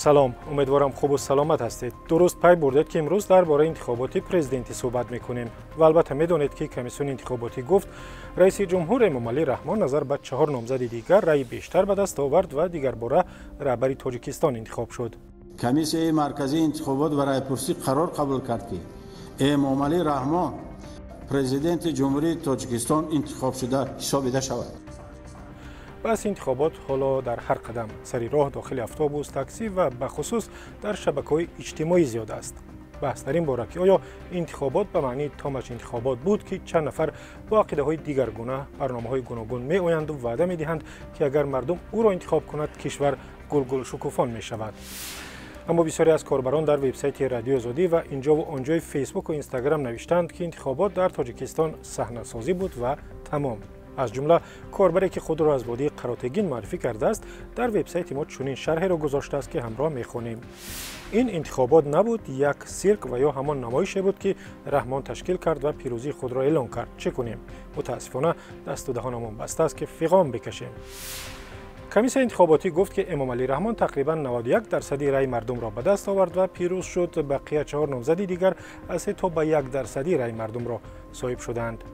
سلام، امیدوارم خوب و سلامت هستید. درست پی بردید که امروز درباره انتخابات پرزیدنتی صحبت میکنیم و البته میدونید که کمیسیون انتخاباتی گفت رئیس جمهور امامعلی رحمان نظر به 4 نامزد دیگر رأی بیشتر به دست آورد و دیگر باره رهبری تاجیکستان انتخاب شد. کمیسیون مرکزی انتخابات و رایپرسی قرار قبول کرد که امامعلی رحمان پرزیدنت جمهوری تاجیکستان انتخاب شده حسابیده شود. بس انتخابات حالا در هر قدم سری راه داخل اتوبوس، تاکسی و به خصوص در شبکه‌های اجتماعی زیاد است. بحث در این باره که آیا انتخابات به معنی تامش انتخابات بود که چند نفر با عقیده‌های دیگرگونه، برنامه‌های گوناگون می‌آیند و وعده می‌دهند که اگر مردم او را انتخاب کند کشور گل شکوفان می‌شود. اما بسیاری از کاربران در وبسایت رادیو آزادی و اینجا و آنجای فیسبوک و اینستاگرام نوشتند که انتخابات در تاجیکستان صحنه‌سازی بود و تمام. از جمله کاربری که خود را از وادی قراتگین معرفی کرده است در وبسایت ما چنین شرحی را گذاشته است که همراه می‌خوانیم. این انتخابات نبود، یک سیرک و یا همان نمایشی بود که رحمان تشکیل کرد و پیروزی خود را اعلان کرد. چه کنیم؟ متاسفانه دست و دهانمان بسته است که فیغام بکشیم. کمیسیون انتخاباتی گفت که امامعلی رحمان تقریباً 91% رأی مردم را به دست آورد و پیروز شد. بقیه 4 نامزد دیگر از تا به 1% رأی مردم را صاحب شدند.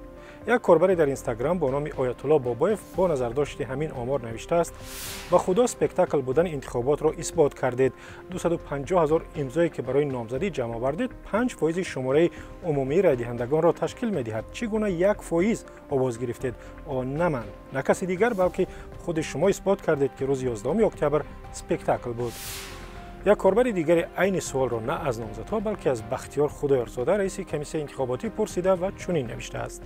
یک کاربری در اینستاگرام با نام آیت الله بابایف با نظرداشت همین آمار نوشته است: با خدا اسپکتاکل بودن انتخابات را اثبات کردید. 250,000 امضایی که برای نامزدی جمع آوردید 5% شماره عمومی رای دهندگان را تشکیل می‌دهد. چگونه 1% آواز گرفتید؟ نه من، نه کسی دیگر، بلکه خود شما اثبات کردید که روز 11 اکتبر اسپکتاکل بود. یک کاربر دیگر عین سوال را نه از نامزدها بلکه از بختیار خدایارزاده رئیس کمیسیون انتخاباتی پرسیده و چنین نوشته است: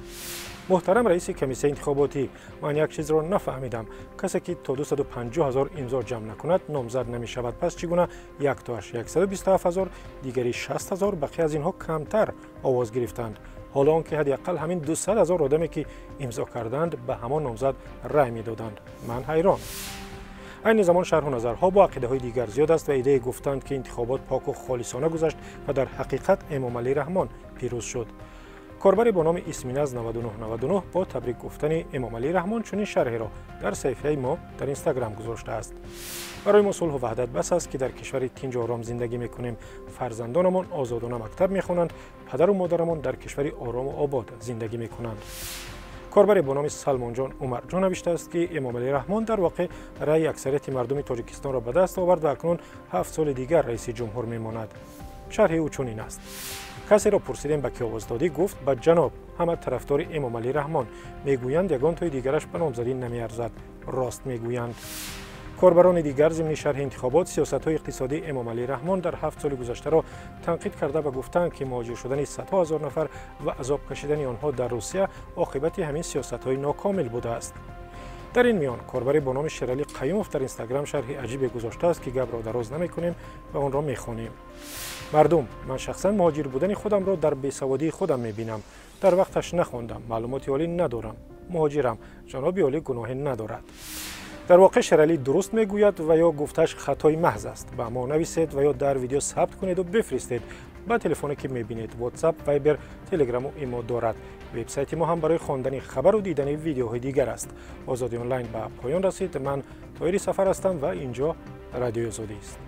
محترم رئیس کمیسیون انتخاباتی، من یک چیز را نفهمیدم. کسی که تا 250,000 امضا جمع نکند نامزد نمی شود. پس چگونه 1,127,000 دیگری 60,000 بقیه از اینها کمتر آواز گرفتند؟ حالا آنکه حداقل همین 200,000 آدمی که امضا کردند به همان نامزد رأی میدادند. من حیران. این زمان شرح و نظرها با عقیده‌های دیگر زیاد است و ایده گفتند که انتخابات پاک و خالصانه گذشت و در حقیقت امامعلی رحمان پیروز شد. کاربری با نام اسمیناز 9999 با تبریک گفتن امامعلی رحمان چنین شرحی را در صفحه ما در اینستاگرام گذاشته است: برای ما صلح و وحدت بس است که در کشوری تنج و آرام زندگی میکنیم. فرزندانمان آزادانه مکتب میخوانند، پدر و مادرمان در کشوری آرام و آباد زندگی میکنند. کاربر با نام سلمان جان عمر جان نوشته است که امامعلی رحمان در واقع رأی اکثریت مردم تاجیکستان را به دست آورد و اکنون 7 سال دیگر رئیس جمهور میماند. شرح او چنین است: کسی را پرسیدیم به کی آواز دادی؟ گفت به جناب. همه طرفدار امامعلی رحمان میگویند یگان تای دیگرش به نامزدی نمیارزد. راست میگویند. کاربران دیگر ضمن شرح انتخابات سیاست‌های اقتصادی امامعلی رحمان در 7 سال گذشته را تنقید کرده و گفتند که مهاجر شدن صدها هزار نفر و عذاب کشیدن آنها در روسیه عاقبت همین سیاست‌های ناکامل بوده است. در این میان کاربری با نام شیرعلی قیوموف در اینستاگرام شرح عجیبی گذاشته است که گپ را دراز نمی‌کنیم و آن را می‌خوانیم: مردم، من شخصا مهاجر بودن خودم را در بیسوادی خودم می‌بینم. در وقتش نخواندم، معلومات عالی ندارم، مهاجرم، جناب عالی گناهی ندارد. در واقع شیرعلی درست میگوید و یا گفتش خطای محض است. به ما نویسید و یا در ویدیو ثبت کنید و بفرستید. با تلفنی که میبینید واتساپ، وایبر، تلگرام و ایمو دارد. وبسایت ما هم برای خواندن خبر و دیدن ویدیوهای دیگر است. آزادی آنلاین به پایان رسید. من طاهر سفر هستم و اینجا رادیو آزادی است.